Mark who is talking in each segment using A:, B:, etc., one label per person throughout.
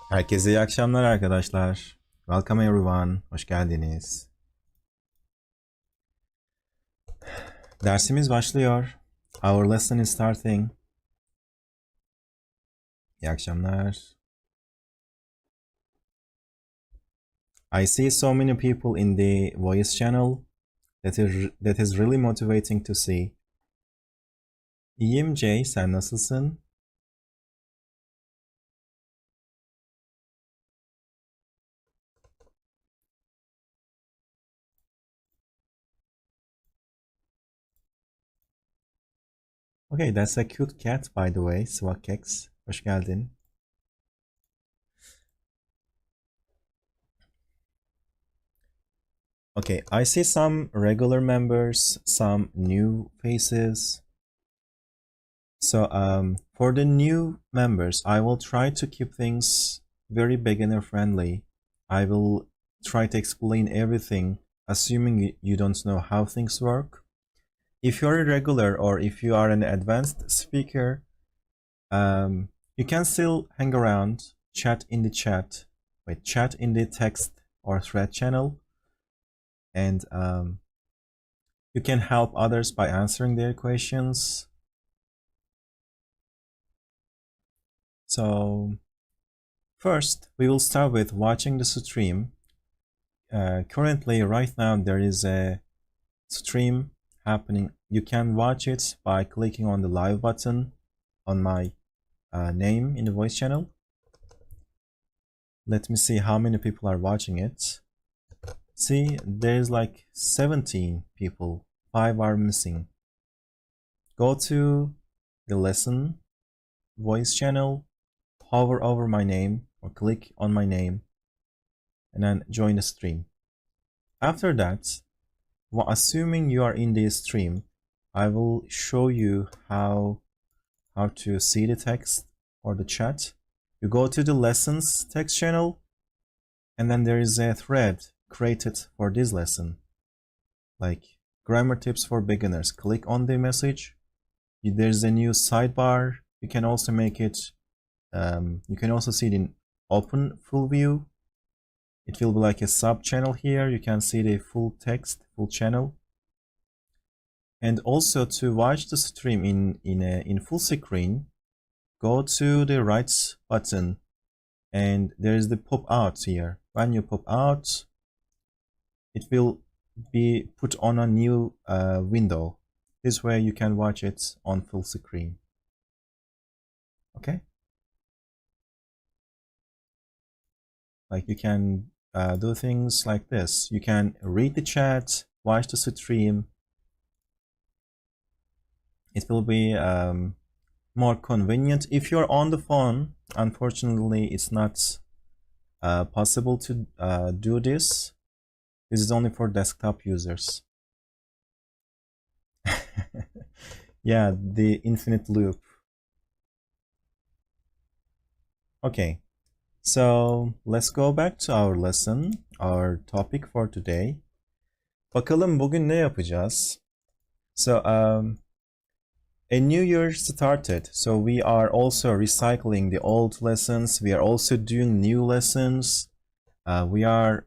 A: Herkese iyi akşamlar arkadaşlar. Welcome everyone. Hoş geldiniz. Dersimiz başlıyor. Our lesson is starting. İyi akşamlar. I see so many people in the voice channel. That is really motivating to see. İyiyim Jay, sen nasılsın? Okay, that's a cute cat by the way, Swakkex. Hoş geldin. Okay, I see some regular members, some new faces. So for the new members, I will try to keep things very beginner friendly. I will try to explain everything, assuming you don't know how things work. If you're a regular or if you are an advanced speaker, you can still hang around, chat in the text or thread channel, and you can help others by answering their questions. So first, we will start with watching the stream. Currently, right now, there is a stream happening. You can watch it by clicking on the live button on my name in the voice channel. Let me see how many people are watching it. See, there's like 17 people. 5 are missing. Go to the lesson voice channel, hover over my name or click on my name, and then join the stream. After that, assuming you are in the stream, I will show you how to see the text or the chat. You go to the lessons text channel, and then there is a thread created for this lesson, like grammar tips for beginners. Click on the message. There's a new sidebar. You can also make it, you can also see it in open full view. It will be like a sub channel here. You can see the full text, full channel. And also to watch the stream in full screen, go to the right button and there is the pop out here. When you pop out, it will be put on a new window. This way you can watch it on full screen. Okay? Like you can do things like this. You can read the chat, watch the stream. It will be more convenient. If you're on the phone, unfortunately, it's not possible to do this. This is only for desktop users. Yeah, the infinite loop. Okay, so let's go back to our lesson, our topic for today. Bakalım bugün ne yapacağız? So a new year started, so we are also recycling the old lessons. We are also doing new lessons. We are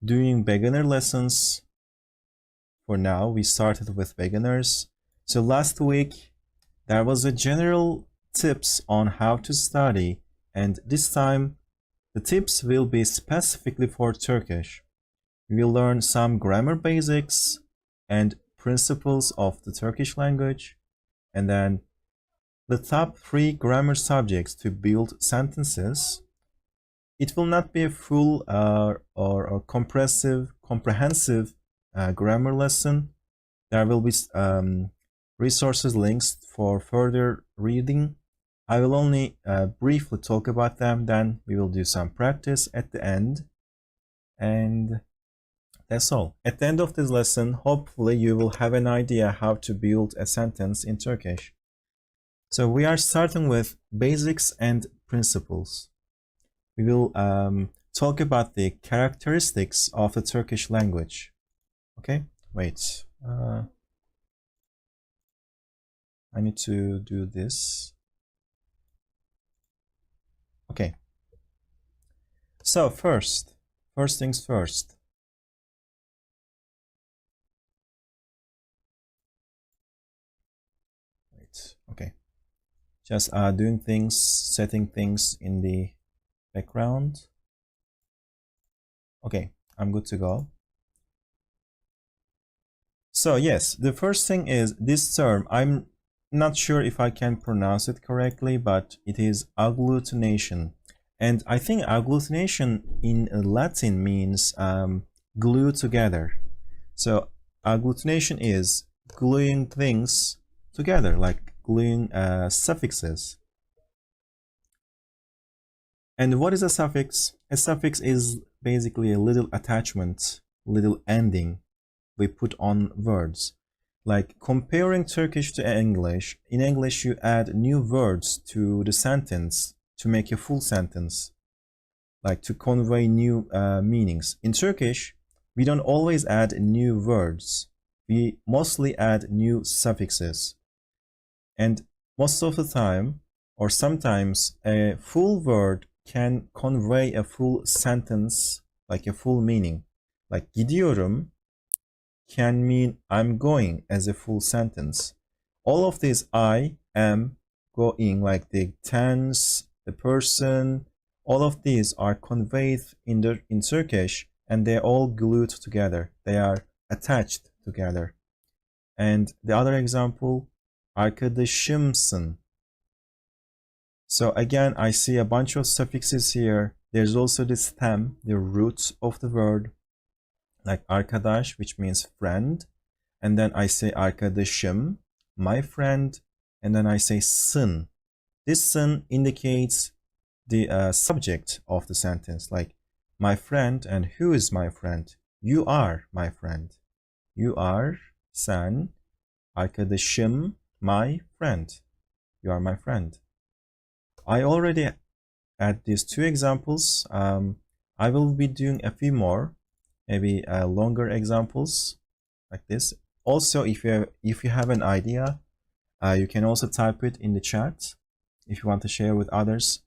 A: doing beginner lessons. For now, we started with beginners. So last week, there was a general tips on how to study, and this time, the tips will be specifically for Turkish. We will learn some grammar basics and principles of the Turkish language, and then the top 3 grammar subjects to build sentences. It will not be a full or comprehensive grammar lesson. There will be resources, links for further reading. I will only briefly talk about them, then we will do some practice at the end. And that's all. At the end of this lesson, hopefully you will have an idea how to build a sentence in Turkish. So we are starting with basics and principles. We will talk about the characteristics of the Turkish language. Okay, wait. I need to do this. Okay, So first things first. Right. Okay. Just doing things, setting things in the background. Okay, I'm good to go. So yes, the first thing is this term. I'm not sure if I can pronounce it correctly, but it is agglutination. And I think agglutination in Latin means glue together. So agglutination is gluing things together, like gluing suffixes. And what is a suffix? A suffix is basically a little attachment, little ending we put on words. Like comparing Turkish to English, in English you add new words to the sentence to make a full sentence, like to convey new meanings. In Turkish, we don't always add new words. We mostly add new suffixes. And most of the time, or sometimes, a full word can convey a full sentence, like a full meaning. Like gidiyorum can mean I'm going as a full sentence. All of these I am going, like the tense, the person, all of these are conveyed in Turkish, and they're all glued together. They are attached together. And the other example, arkadaşımsın. So again, I see a bunch of suffixes here. There's also the stem, the root of the word, like arkadaş, which means friend. And then I say arkadaşım, my friend. And then I say sın. This sın indicates the subject of the sentence, like my friend, and who is my friend? You are my friend. You are, sen, arkadaşım, my friend. You are my friend. I already had these two examples. I will be doing a few more, maybe longer examples like this. Also, if you have an idea, you can also type it in the chat if you want to share with others.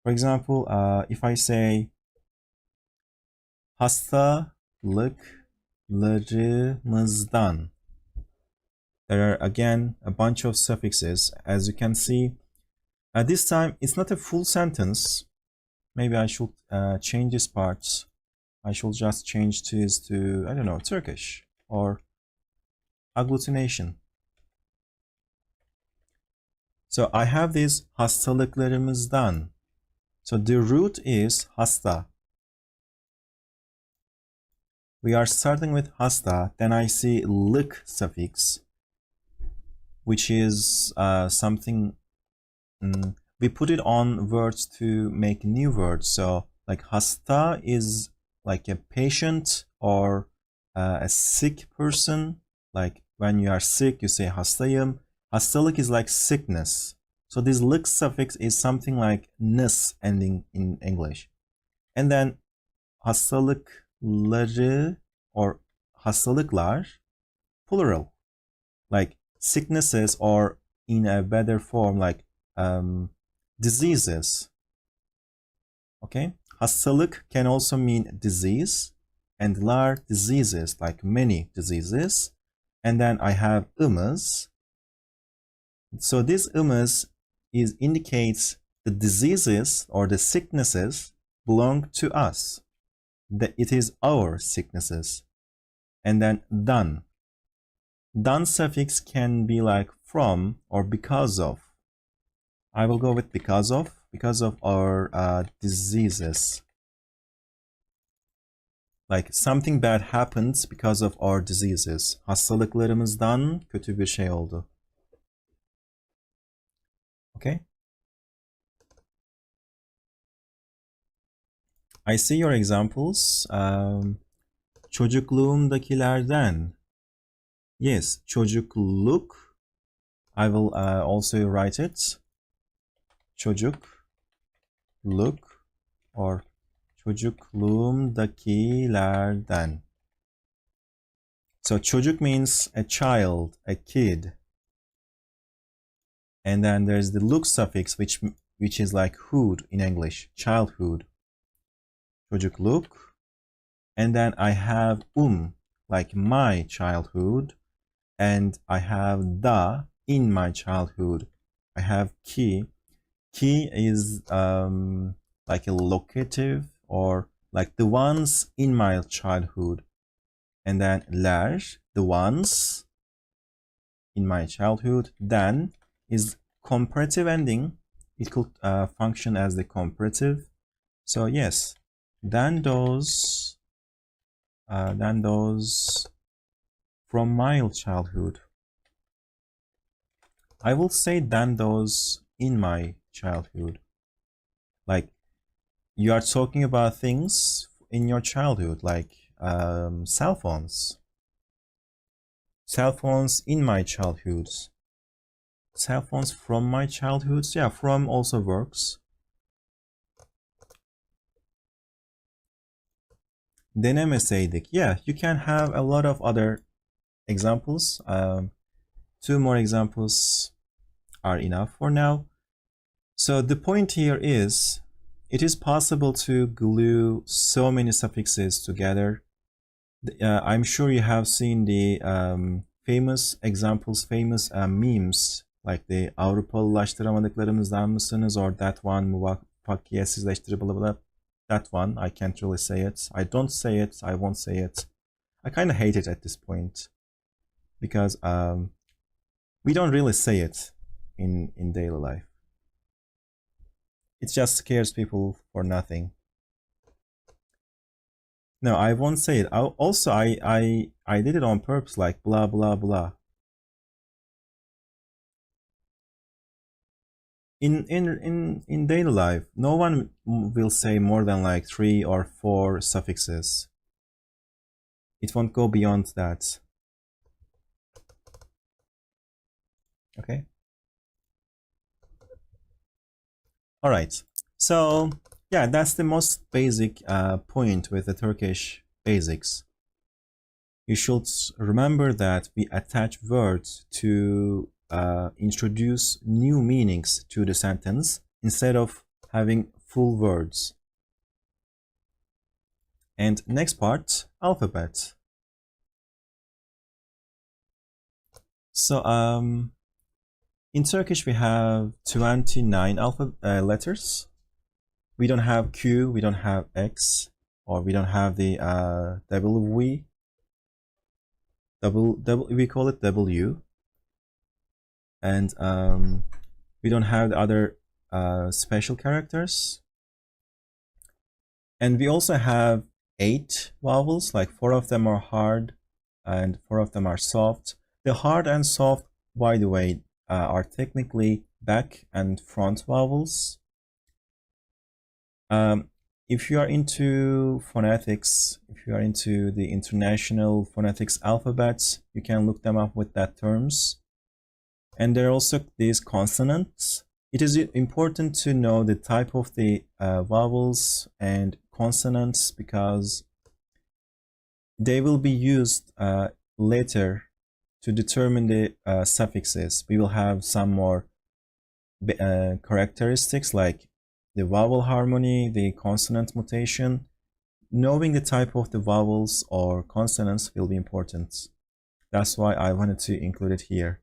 A: For example, if I say hastalıklarımızdan, there are again a bunch of suffixes. As you can see, at this time it's not a full sentence. Maybe I should change this part. I should just change this to, I don't know, Turkish or agglutination. So I have this hastalıklarımızdan. So the root is hasta. We are starting with hasta, then I see lık suffix, which is something, we put it on words to make new words. So like hasta is like a patient or a sick person. Like when you are sick, you say hastayım. Hastalık is like sickness. So this lık suffix is something like ness ending in English. And then hastalıkları or hastalıklar, plural, like sicknesses, or in a better form, like diseases. Okay, hastalık can also mean disease, and lar, diseases, like many diseases. And then I have ımız. So this ımız indicates the diseases or the sicknesses belong to us. That it is our sicknesses. And then dan. Dan suffix can be like from or because of. I will go with because of our diseases. Like something bad happens because of our diseases. Hastalıklarımızdan kötü bir şey oldu. Okay? I see your examples. Çocukluğumdakilerden. Yes, çocukluk. I will also write it. Çocukluk or çocukluğumdakilerden. So çocuk means a child, a kid. And then there's the luk suffix, which is like hood in English, childhood. çocukluk. And then I have like my childhood. And I have da, in my childhood. I have ki. Ki is like a locative, or like the ones in my childhood. And then ler, the ones in my childhood. Then is comparative ending. It could function as the comparative. So yes, then those from my childhood. I will say then those in my childhood. Like you are talking about things in your childhood, like cell phones. Cell phones in my childhood. Cell phones from my childhood. Yeah, from also works. Denemeseydik. Yeah, you can have a lot of other examples. Two more examples are enough for now. So the point here is, it is possible to glue so many suffixes together. I'm sure you have seen the famous examples, famous memes, like the Avrupalılaştıramadıklarımızdan mısınız, or that one, muvaffakiyetsizleştir, blah, blah, that one. I can't really say it. I don't say it. I won't say it. I kind of hate it at this point, because we don't really say it in daily life. It just scares people for nothing. No, I won't say it. I did it on purpose, like blah blah blah. In daily life, no one will say more than like 3 or 4 suffixes. It won't go beyond that. Okay. All right. So yeah, that's the most basic point with the Turkish basics. You should remember that we attach words to introduce new meanings to the sentence instead of having full words. And next part, alphabet. So in Turkish we have 29 letters. We don't have Q, we don't have X, or we don't have the W. We call it W. And we don't have the other special characters. And we also have 8 vowels, like 4 of them are hard and 4 of them are soft. The hard and soft, by the way, are technically back and front vowels. If you are into phonetics, if you are into the international phonetics alphabets, you can look them up with that terms. And there are also these consonants. It is important to know the type of the vowels and consonants, because they will be used later to determine the suffixes. We will have some more characteristics, like the vowel harmony, the consonant mutation. Knowing the type of the vowels or consonants will be important. That's why I wanted to include it here.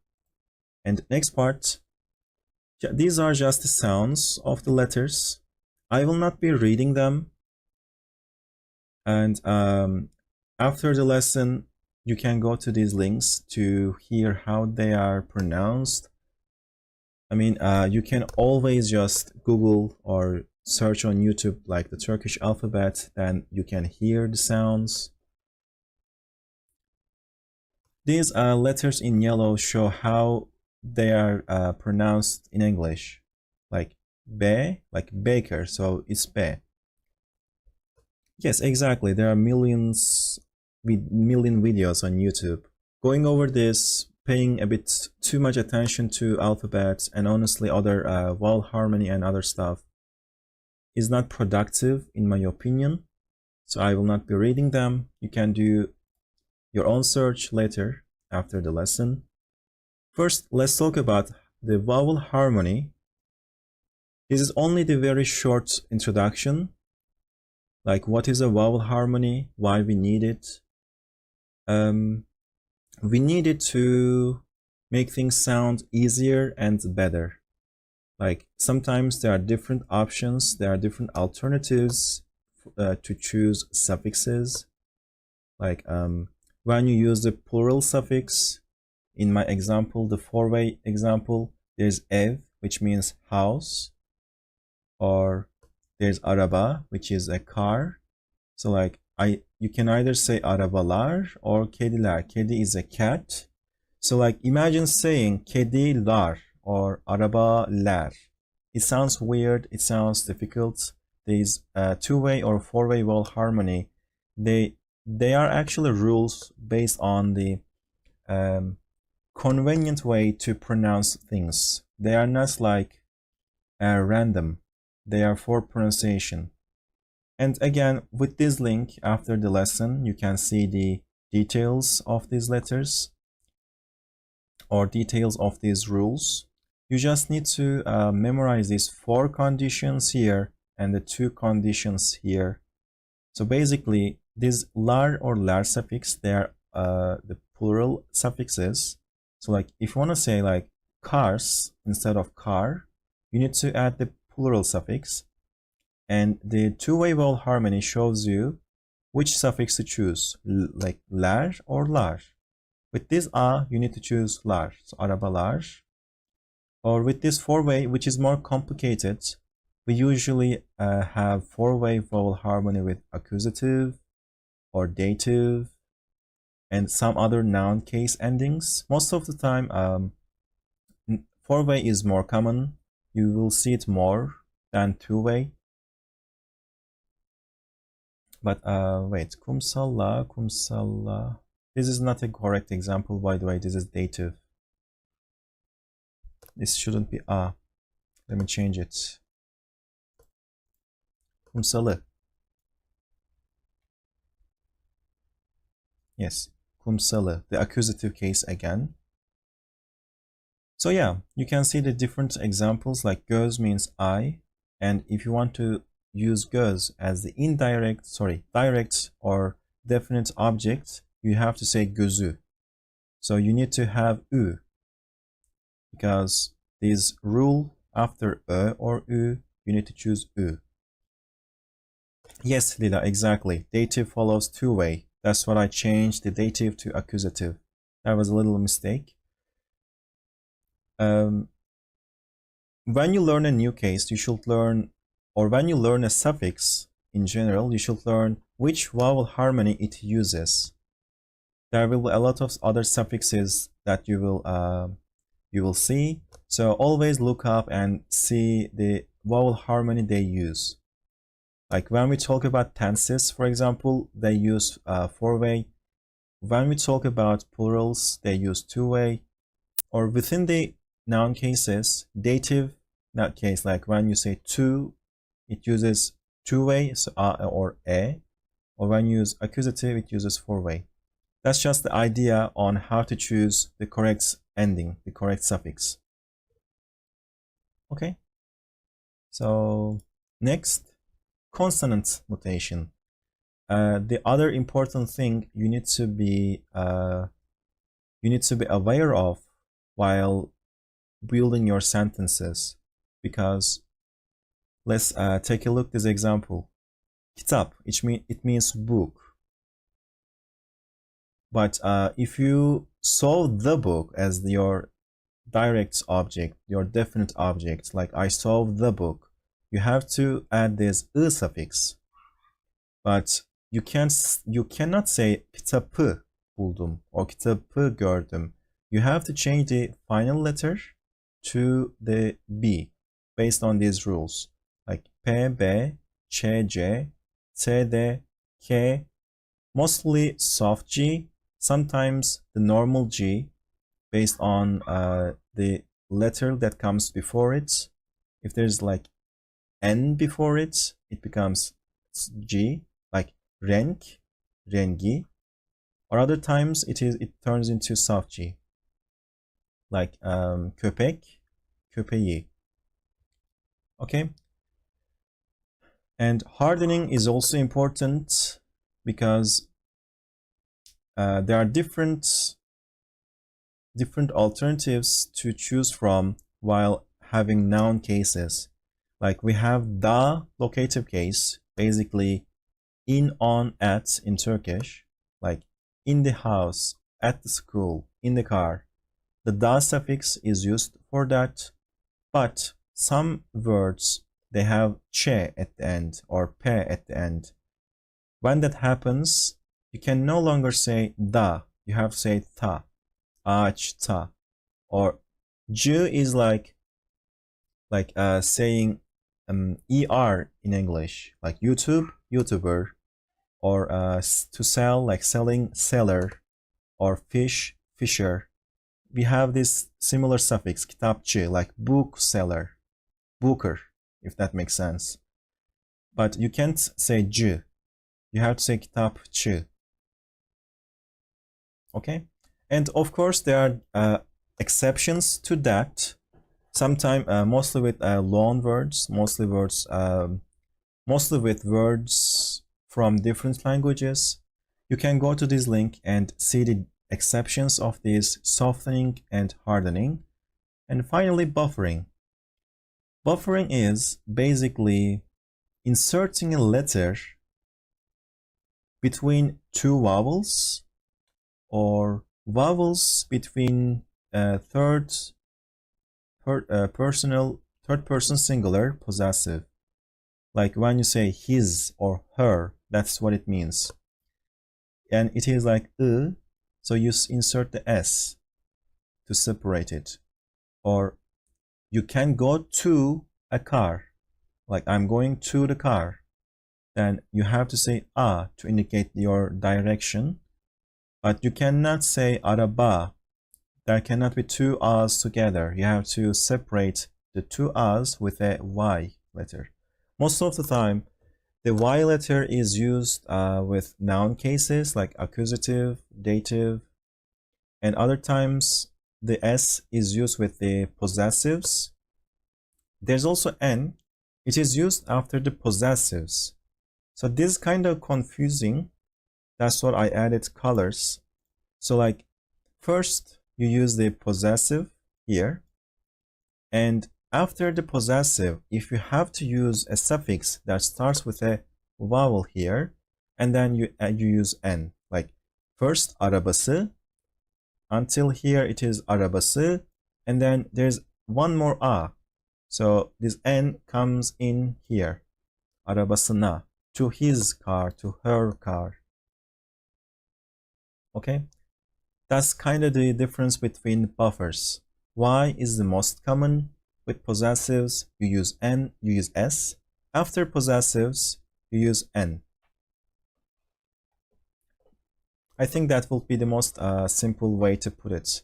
A: And next part, these are just the sounds of the letters. I will not be reading them. And after the lesson, you can go to these links to hear how they are pronounced. I mean, you can always just Google or search on YouTube like the Turkish alphabet, then you can hear the sounds. These letters in yellow show how they are pronounced in English, like B, like baker, so it's B. Yes, exactly. There are million videos on YouTube going over this, paying a bit too much attention to alphabets, and honestly other vowel harmony and other stuff is not productive in my opinion. So I will not be reading them. You can do your own search later after the lesson. First, let's talk about the vowel harmony. This is only the very short introduction. Like, what is a vowel harmony? Why we need it? We need it to make things sound easier and better. Like, sometimes there are different options, there are different alternatives to choose suffixes. Like, when you use the plural suffix, in my example, the four-way example, there's ev, which means house, or there's araba, which is a car. So like you can either say arabalar or kediler. Kedi is a cat. So like imagine saying kedilar or arabalar. It sounds weird. It sounds difficult. These two-way or four-way vowel harmony, they are actually rules based on the convenient way to pronounce things. They are not like random. They are for pronunciation. And again, with this link after the lesson, you can see the details of these letters or details of these rules. You just need to memorize these 4 conditions here and the 2 conditions here. So basically, these lar or lar suffix, they are the plural suffixes. So like if you want to say like cars instead of car, you need to add the plural suffix. And the two-way vowel harmony shows you which suffix to choose, like lar or lar. With this a, you need to choose lar, so arabalar. Or with this four-way, which is more complicated, we usually have four-way vowel harmony with accusative or dative and some other noun case endings. Most of the time, four-way is more common. You will see it more than two-way. But wait, kumsalla, kumsalla. This is not a correct example, by the way. This is dative. This shouldn't be a. Let me change it. Kumsalı. Yes, kumsalı. The accusative case again. So yeah, you can see the different examples. Like göz means eye, and if you want to use göz as the direct or definite object, you have to say gözü. So you need to have ü, because this rule after ö or ü, you need to choose ü. Yes, Lila, exactly. Dative follows two-way. That's what I changed the dative to accusative. That was a little mistake. When you learn a new case, you should learn, or when you learn a suffix in general, you should learn which vowel harmony it uses. There will be a lot of other suffixes that you will see. So always look up and see the vowel harmony they use. Like when we talk about tenses, for example, they use four-way. When we talk about plurals, they use two-way. Or within the noun cases, dative noun case, like when you say to, it uses two-way, so a or e. Or when you use accusative, it uses four-way. That's just the idea on how to choose the correct ending, the correct suffix. Okay. So next, consonant notation. The other important thing you need to be aware of while building your sentences, because let's take a look at this example. Kitap, it means book. But if you saw the book as your direct object, your definite object, like I saw the book, you have to add this ı suffix. But you cannot say kitabı buldum or kitabı gördüm. You have to change the final letter to the B based on these rules. Like P, B, Ç, C, T, D, K, mostly soft G, sometimes the normal G based on the letter that comes before it. If there's like N before it, it becomes G, like renk, rengi. Or other times it turns into soft G, like köpek, köpeği. Okay. And hardening is also important because there are different alternatives to choose from while having noun cases. Like we have the locative case, basically in, on, at in Turkish, like in the house, at the school, in the car. The da suffix is used for that, but some words, they have che at the end or pe at the end. When that happens, you can no longer say da, you have to say ta, ach, ta, or j is like saying er in English, like YouTube, YouTuber, or to sell, like selling, seller, or fish, fisher. We have this similar suffix, kitapçı, like bookseller, booker, if that makes sense. But you can't say j, you have to say kitapçı. Okay? And of course, there are exceptions to that. Sometimes, mostly with loan words, mostly with words from different languages. You can go to this link and see the exceptions of these softening and hardening. And finally, buffering. Buffering is basically inserting a letter between two vowels or vowels between third person singular possessive. Like when you say his or her, that's what it means. And it is like so you insert the s to separate it. Or you can go to a car, like I'm going to the car. Then you have to say a to indicate your direction. But you cannot say araba. There cannot be two a's together. You have to separate the two a's with a y letter. Most of the time, the y letter is used with noun cases like accusative, dative, and other times the s is used with the possessives. There's also n. It is used after the possessives. So this is kind of confusing. That's what I added colors. So like first you use the possessive here, and after the possessive, if you have to use a suffix that starts with a vowel here, and then you use n, like first arabası, until here it is arabası, and then there's one more a, so this n comes in here, arabasına, to his car, to her car. Okay, that's kind of the difference between buffers. Y is the most common. With possessives, you use n, you use s. After possessives, you use n. I think that will be the most simple way to put it.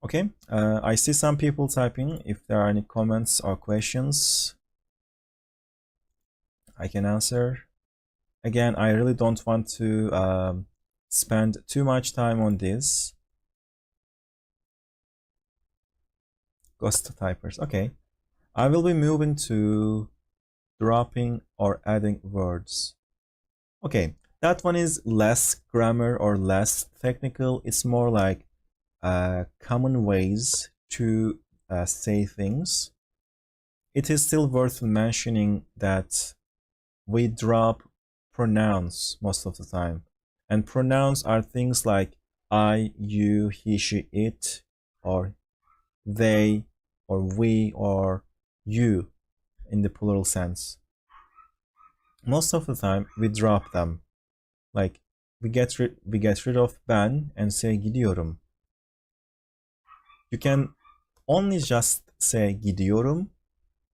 A: Okay, I see some people typing. If there are any comments or questions, I can answer. Again, I really don't want to spend too much time on this. Ghost typers. Okay, I will be moving to dropping or adding words. Okay, that one is less grammar or less technical. It's more like common ways to say things. It is still worth mentioning that we drop pronouns most of the time. And pronouns are things like I, you, he, she, it, or they, or we, or you in the plural sense. Most of the time we drop them. Like we get rid of ben and say gidiyorum. You can only just say gidiyorum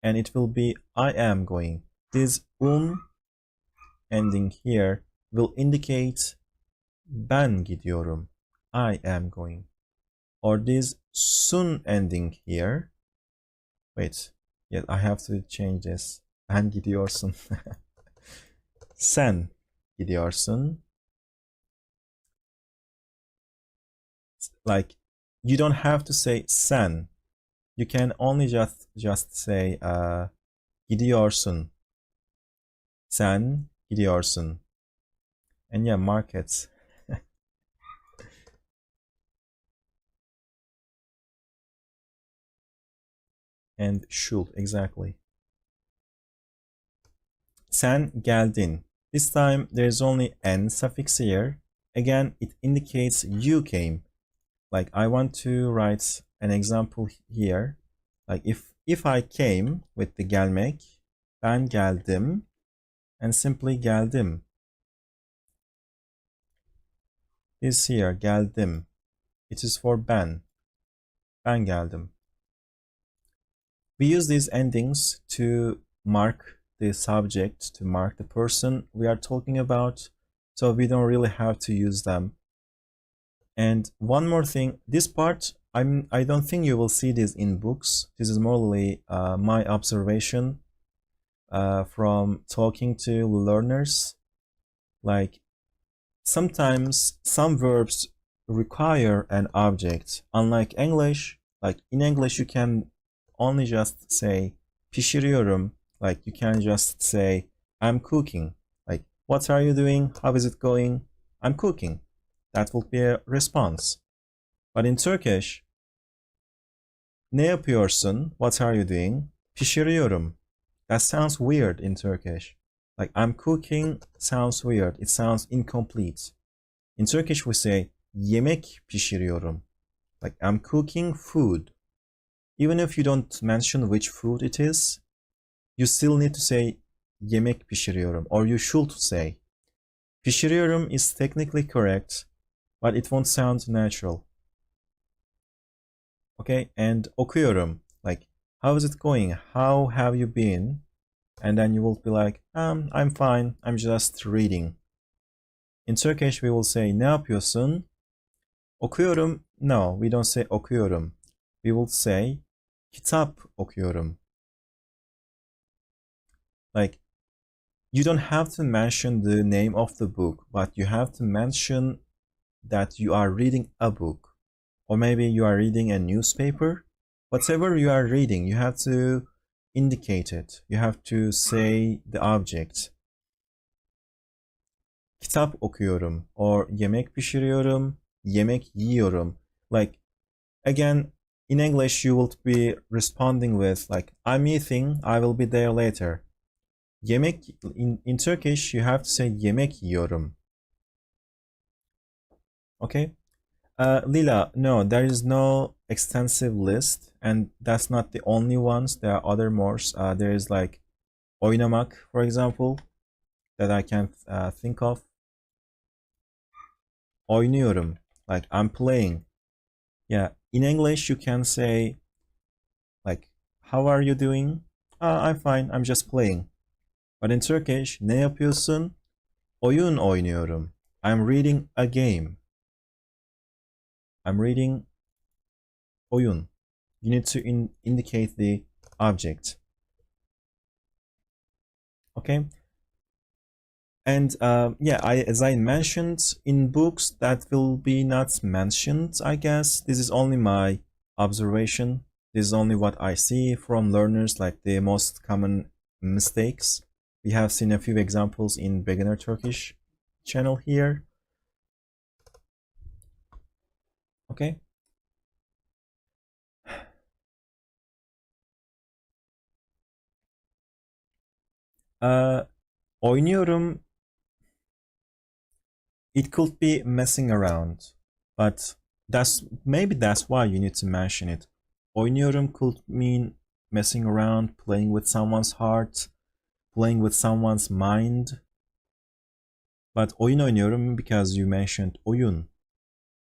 A: and it will be I am going. This ending here will indicate ben gidiyorum, I am going. Or this sun ending here. Wait, yeah, I have to change this. Ben gidiyorsun. Sen gidiyorsun. Like you don't have to say sen. You can only just say gidiyorsun. Sen gidiyorsun. And yeah, markets. And should, exactly. Sen geldin. This time there's only n suffix here. Again, it indicates you came. Like I want to write an example here. Like if I came with the gelmek, ben geldim, and simply geldim. This here, geldim. It is for ben. Ben geldim. We use these endings to mark the subject, to mark the person we are talking about, so we don't really have to use them. And one more thing, this part, I don't think you will see this in books. This is morely my observation from talking to learners. Like sometimes some verbs require an object. Unlike English, like in English you can only just say pişiriyorum. Like you can just say I'm cooking. Like what are you doing? How is it going? I'm cooking. That will be a response. But in Turkish, ne yapıyorsun? What are you doing? Pişiriyorum. That sounds weird in Turkish. Like I'm cooking sounds weird. It sounds incomplete. In Turkish we say yemek pişiriyorum. Like I'm cooking food. Even if you don't mention which food it is, you still need to say yemek pişiriyorum, or you should say. Pişiriyorum is technically correct, but it won't sound natural. Okay, and okuyorum, like how is it going? How have you been? And then you will be like, I'm fine, I'm just reading. In Turkish we will say ne yapıyorsun? Okuyorum. No, we don't say okuyorum. We will say kitap okuyorum. Like you don't have to mention the name of the book, but you have to mention that you are reading a book. Or maybe you are reading a newspaper. Whatever you are reading, you have to indicate it. You have to say the object. Kitap okuyorum or yemek pişiriyorum, yemek yiyorum. Like again, in English you will be responding with like I'm eating, I will be there later. Yemek in Turkish you have to say yemek yiyorum. Okay? Lila, no, there is no extensive list, and that's not the only ones. There are other more. There is like oynamak, for example, that I can think of. Oynuyorum, like I'm playing. Yeah, in English you can say like, how are you doing? I'm fine, I'm just playing. But in Turkish, ne yapıyorsun? Oyun oynuyorum. I'm reading a game. I'm reading oyun. You need to indicate the object. Okay? And yeah, as I mentioned, in books that will be not mentioned, I guess. This is only my observation. This is only what I see from learners, like the most common mistakes. We have seen a few examples in Beginner Turkish channel here. Okay. Oynuyorum. It could be messing around, but maybe that's why you need to mention it. Oynuyorum could mean messing around, playing with someone's heart, playing with someone's mind. But oyun oynuyorum because you mentioned oyun.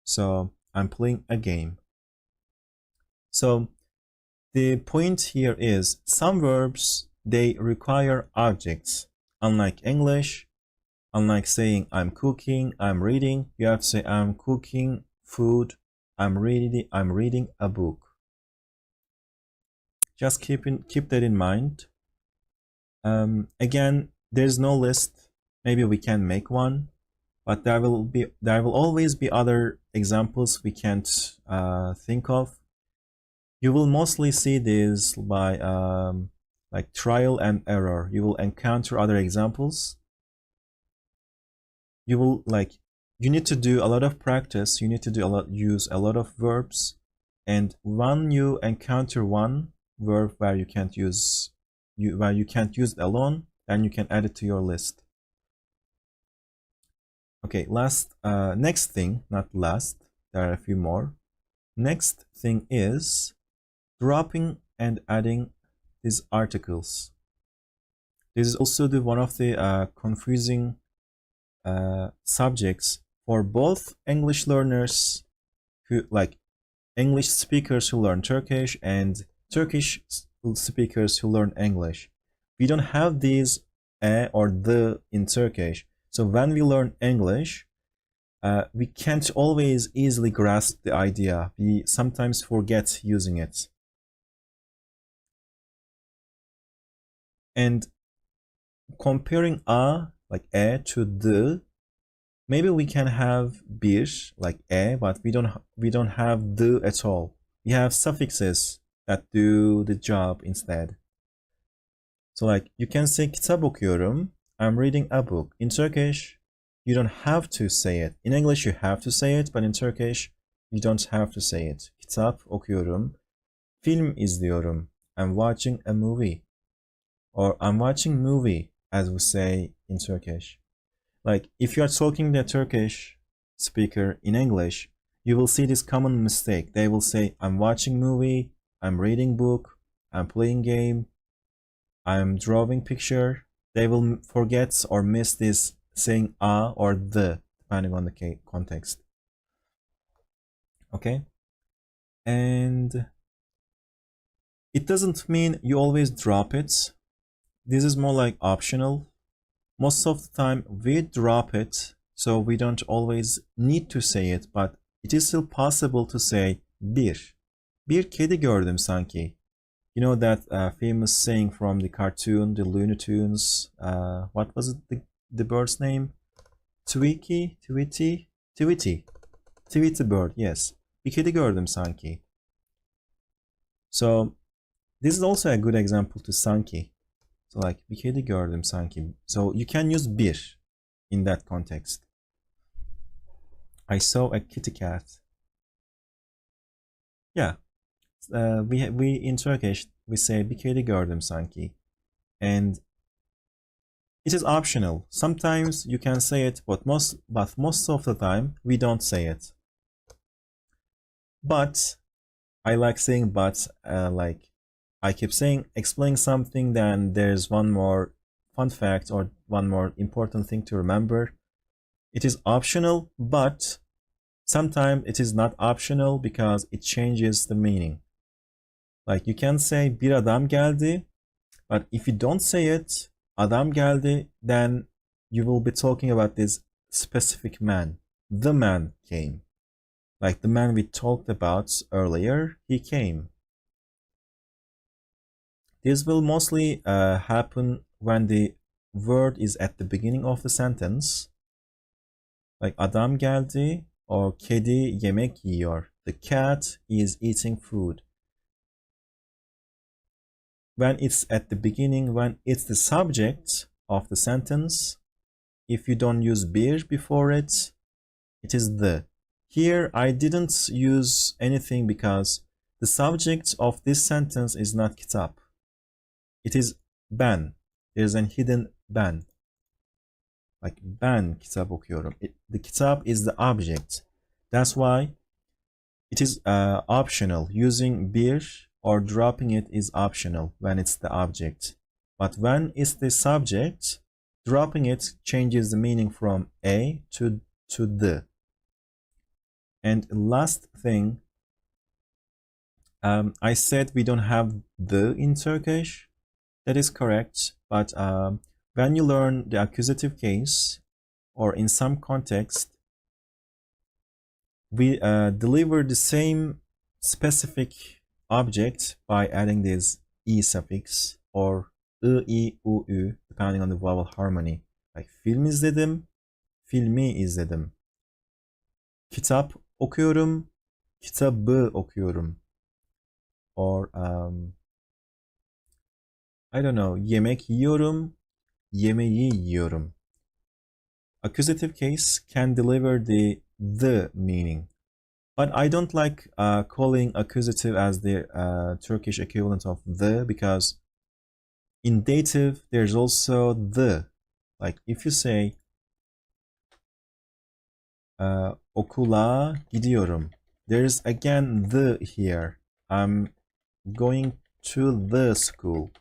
A: So I'm playing a game. So the point here is some verbs, they require objects. Unlike English, unlike saying I'm cooking, I'm reading, you have to say I'm cooking food, I'm reading a book. Just keep that in mind. Again, there's no list. Maybe we can make one, but there will always be other examples we can't think of. You will mostly see this by like trial and error. You will encounter other examples. You will you need to do a lot of practice. You need to use a lot of verbs. And when you encounter one verb where you can't use it alone, then you can add it to your list. Okay, next thing, not last, there are a few more. Next thing is dropping and adding these articles. This is also one of the confusing subjects for both English learners who English speakers who learn Turkish and Turkish speakers who learn English. We don't have these or the in Turkish. So when we learn English, we can't always easily grasp the idea. We sometimes forget using it. And comparing like to the, maybe we can have bir like but we don't have the at all. We have suffixes that do the job instead. So like you can say kitap okuyorum. I'm reading a book. In Turkish, you don't have to say it. In English, you have to say it, but in Turkish, you don't have to say it. Kitap okuyorum. Film izliyorum. I'm watching a movie. Or I'm watching movie, as we say in Turkish. Like if you are talking to a Turkish speaker in English, you will see this common mistake. They will say, I'm watching movie, I'm reading book, I'm playing game, I'm drawing picture. They will forget or miss this saying or the, depending on the context. Okay? And it doesn't mean you always drop it. This is more like optional. Most of the time we drop it, so we don't always need to say it, but it is still possible to say bir. Bir kedi gördüm sanki. You know that famous saying from the cartoon, the Looney Tunes. What was it, the bird's name? Tweety bird, yes. Bir kedi gördüm sanki. So this is also a good example to sanki. So like bir kedi gördüm sanki. So you can use bir in that context. I saw a kitty cat. Yeah. We in Turkish we say bir kedi gördüm sanki. And it is optional. Sometimes you can say it, but most of the time we don't say it. But I like saying but, like I keep saying, explaining something, then there's one more fun fact or one more important thing to remember. It is optional, but sometimes it is not optional because it changes the meaning. Like you can say bir adam geldi, but if you don't say it, adam geldi, then you will be talking about this specific man. The man came. Like the man we talked about earlier, he came. This will mostly happen when the word is at the beginning of the sentence. Like adam geldi or kedi yemek yiyor. The cat is eating food. When it's at the beginning, when it's the subject of the sentence, if you don't use bir before it, it is the. Here I didn't use anything because the subject of this sentence is not kitap. It is ben. There's a hidden ben. Like ben kitap okuyorum. The kitap is the object. That's why it is optional. Using bir or dropping it is optional when it's the object. But when it's the subject, dropping it changes the meaning from a to the. And last thing, I said we don't have the in Turkish. That is correct, but when you learn the accusative case, or in some context, we deliver the same specific object by adding this e suffix or I, u, ü, depending on the vowel harmony. Like film izledim, filmi izledim. Kitap okuyorum, kitabı okuyorum. Or I don't know, yemek yiyorum, yemeği yiyorum. Accusative case can deliver the meaning. But I don't like calling accusative as the Turkish equivalent of the, because in dative there's also the. Like if you say okula gidiyorum, there's again the here. I'm going to the school.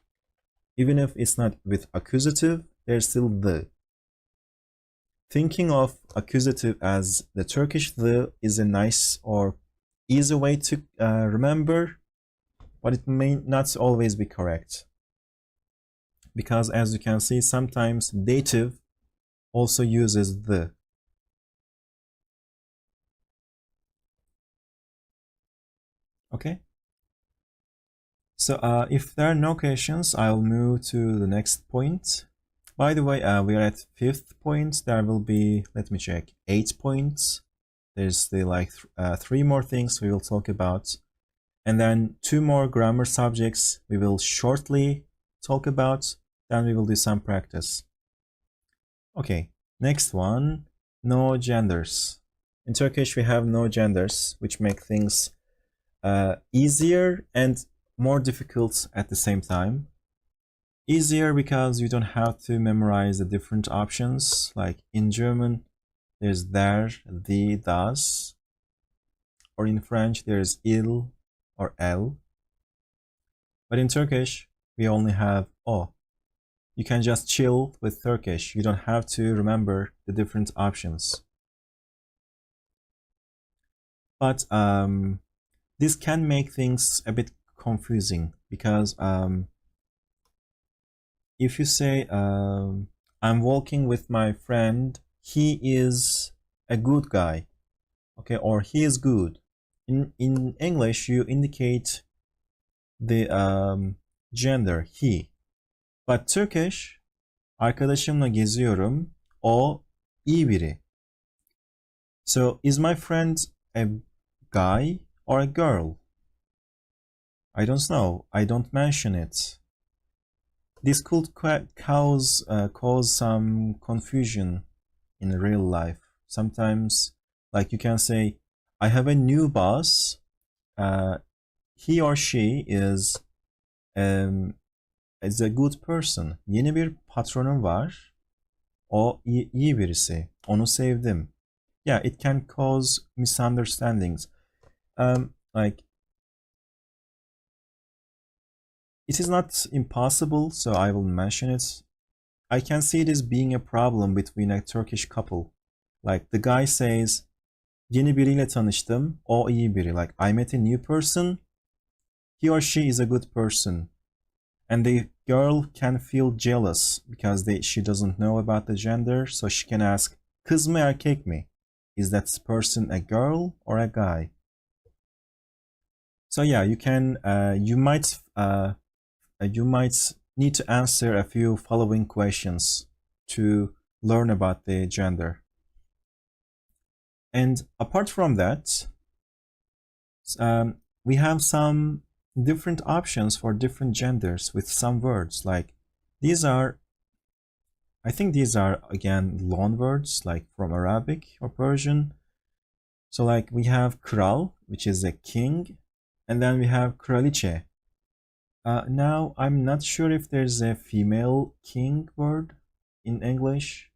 A: Even if it's not with accusative, there's still the. Thinking of accusative as the Turkish the is a nice or easy way to remember, but it may not always be correct. Because as you can see, sometimes dative also uses the. Okay? So if there are no questions, I'll move to the next point. By the way, we are at 5th point. There will be, let me check, 8 points. There's still like 3 more things we will talk about. And then 2 more grammar subjects we will shortly talk about. Then we will do some practice. Okay, next one, no genders. In Turkish, we have no genders, which make things easier and more difficult at the same time. Easier because you don't have to memorize the different options. Like in German, there's der, die, das. Or in French, there's il or elle. But in Turkish, we only have o. You can just chill with Turkish. You don't have to remember the different options. But this can make things a bit confusing because if you say I'm walking with my friend, he is a good guy, okay, or he is good. In English, you indicate the gender, he. But Turkish, arkadaşımla geziyorum, o iyi biri. So is my friend a guy or a girl? I don't know. I don't mention it. This could cause some confusion in real life. Sometimes, like you can say, I have a new boss. He or she is a good person. Yeni bir patronum var. O iyi birisi. Onu sevdim. Yeah, it can cause misunderstandings. Like it is not impossible, so I will mention it. I can see this being a problem between a Turkish couple. Like the guy says, yeni biriyle tanıştım, o iyi biri. Like I met a new person, he or she is a good person. And the girl can feel jealous because she doesn't know about the gender, so she can ask, kız mı erkek mi? Is that person a girl or a guy? So yeah, you might need to answer a few following questions to learn about the gender. And apart from that, we have some different options for different genders with some words. Like I think these are again loan words, like from Arabic or Persian. So like we have kral, which is a king, and then we have kraliçe. Now I'm not sure if there's a female king word in English.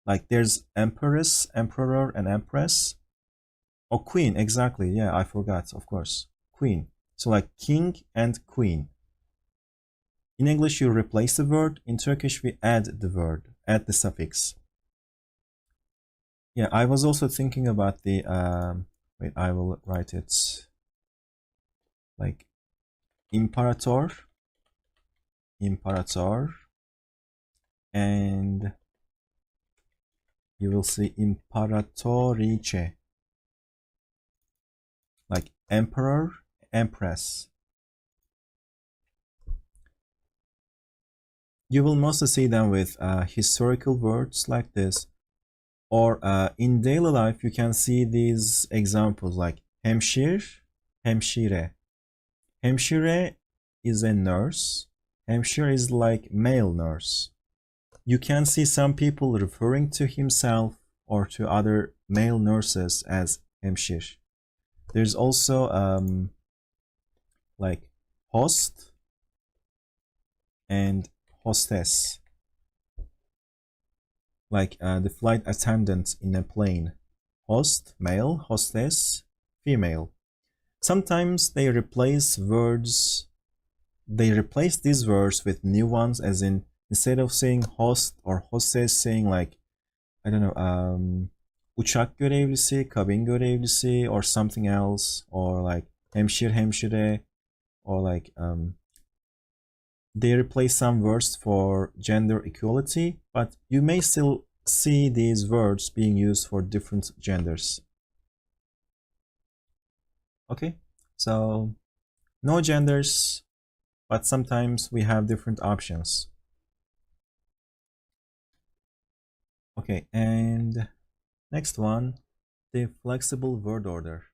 A: Like there's empress, emperor, and empress. Oh, queen, exactly. Yeah, I forgot, of course. Queen. So like king and queen. In English, you replace the word. In Turkish, we add the word, add the suffix. Yeah, I was also thinking about the, wait, I will write it like imperator, and you will see imperatorice, like emperor, empress. You will mostly see them with historical words like this, or in daily life you can see these examples like hemşire. Hemşire is a nurse, Hemşire is like male nurse. You can see some people referring to himself or to other male nurses as hemşire. There's also like host and hostess, like the flight attendant in a plane. Host, male, hostess, female. Sometimes they replace these words with new ones, as in, instead of saying host or hostess, saying like, I don't know, uçak görevlisi, kabin görevlisi, or something else, or like hemşire, or like they replace some words for gender equality, but you may still see these words being used for different genders. Okay, so no genders, but sometimes we have different options. Okay, and next one, the flexible word order.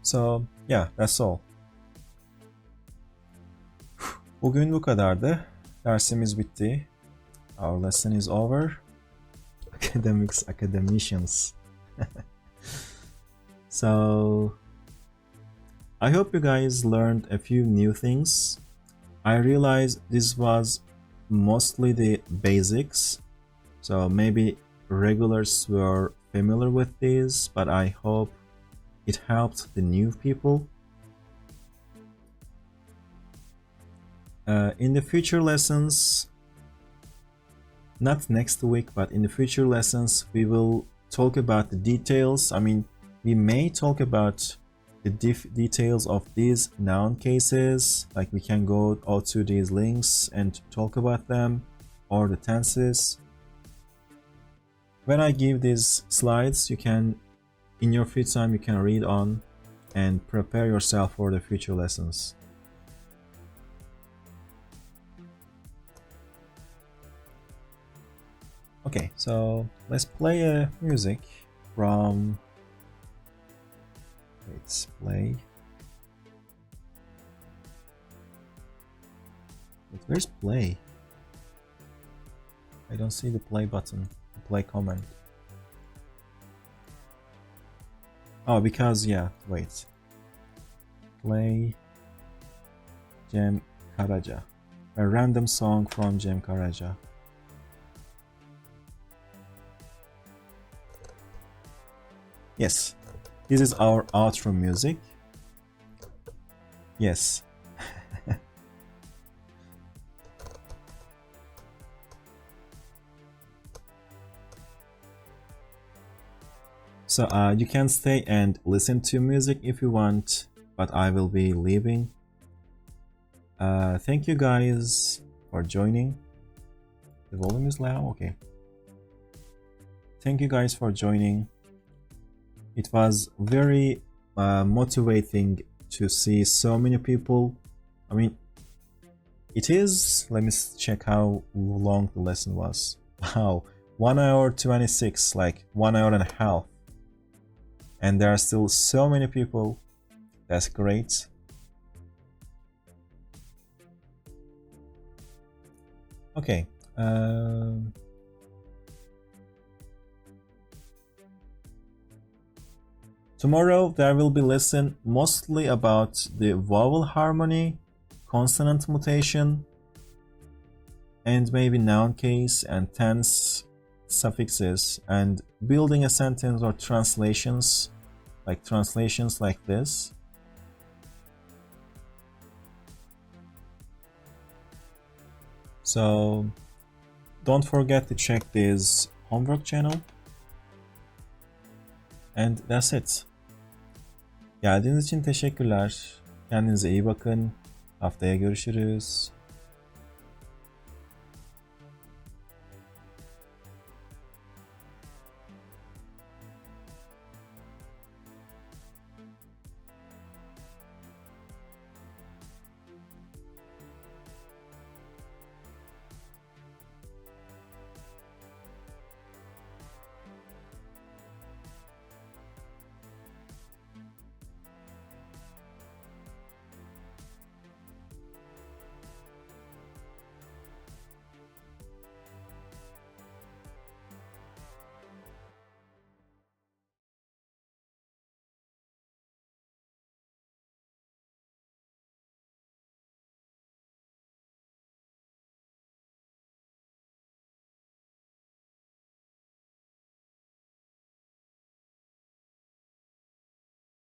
A: So yeah, that's all. Bugün bu kadardı. Dersimiz bitti. Our lesson is over. Academicians. So I hope you guys learned a few new things. I realize this was mostly the basics, so maybe regulars were familiar with these, but I hope it helped the new people. In the future lessons, not next week, but in the future lessons, we will talk about the details. I mean, we may talk about the details of these noun cases, like we can go out to these links and talk about them, or the tenses. When I give these slides, you can, in your free time, you can read on and prepare yourself for the future lessons. Okay, so let's play a music from, let's play. Wait, where's play? I don't see the play button, the play command. Oh, because, yeah, wait. Play Cem Karaca. A random song from Cem Karaca. Yes, this is our outro music. Yes. So you can stay and listen to music if you want, but I will be leaving. Thank you guys for joining. The volume is loud, okay. Thank you guys for joining. It was very motivating to see so many people. I mean, it is, let me check how long the lesson was. Wow, 1 hour 26, like 1 hour and a half. And there are still so many people. That's great. Okay. Tomorrow there will be lesson mostly about the vowel harmony, consonant mutation, and maybe noun case and tense suffixes, and building a sentence or translations like this. So don't forget to check this homework channel. And that's it. Geldiğiniz için teşekkürler. Kendinize iyi bakın. Haftaya görüşürüz.